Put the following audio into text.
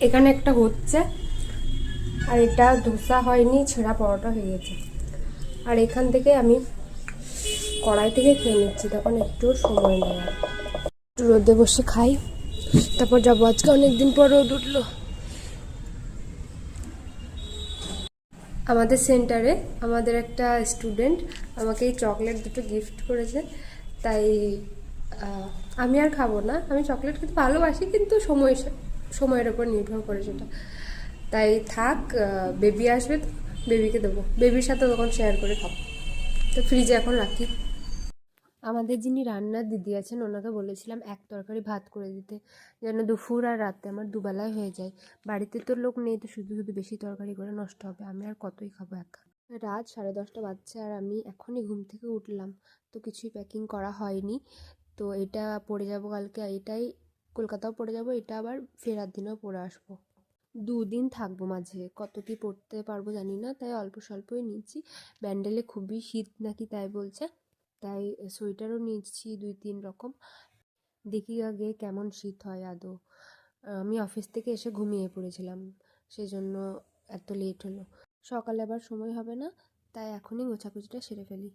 এখানে একটা হচ্ছে, আর এটা ধোসা হয়নি, ছেঁড়া পরোটা হয়ে গেছে। আর এখান থেকে আমি কড়াই থেকে খেয়ে নিচ্ছি, তখন একটু সময় নেই। আর একটু রোদে বসে খাই, তারপর যাবো। আজকে অনেকদিন পর রোদ উঠলো আমাদের সেন্টারে। আমাদের একটা স্টুডেন্ট আমাকে এই চকলেট দুটো গিফট করেছে, তাই আমি আর খাবো না। আমি চকলেট খেতে ভালোবাসি, কিন্তু সময়ের ওপর নির্ভর করে সেটা। তাই থাক, বেবি আসবে তো বেবিকে দেবো, বেবির সাথে তখন শেয়ার করে খাবো। তো ফ্রিজে এখন রাখি। আমাদের যিনি রান্নার দিদি আছেন, ওনাকে বলেছিলাম এক তরকারি ভাত করে দিতে, যেন দুপুর আর রাতে আমার দুবেলায় হয়ে যায়। বাড়িতে তো লোক নেই, তো শুধু শুধু বেশি তরকারি করে নষ্ট হবে, আমি আর কতই খাবো একা। রাত 10:30 বাজছে, আর আমি এখনই ঘুম থেকে উঠলাম, তো কিছুই প্যাকিং করা হয়নি। তো এটা পরে যাব কালকে, এটাই কলকাতাও পরে যাব, এটা আবার ফেরার দিনেও পরে আসবো। 2 দিন থাকবো, মাঝে কত কি পড়তে পারবো জানি না, তাই অল্প স্বল্পই নিচ্ছি। ব্যান্ডেলে খুবই শীত নাকি তাই বলছে, তাই সোয়েটারও নিচ্ছি 2-3 রকম। দেখি আগে কেমন শীত হয় আদৌ। আমি অফিস থেকে এসে ঘুমিয়ে পড়েছিলাম, সেজন্য এত লেট হলো। সকালে আবার সময় হবে না, তাই এখনই গোছাগুছিটা সেরে ফেলি।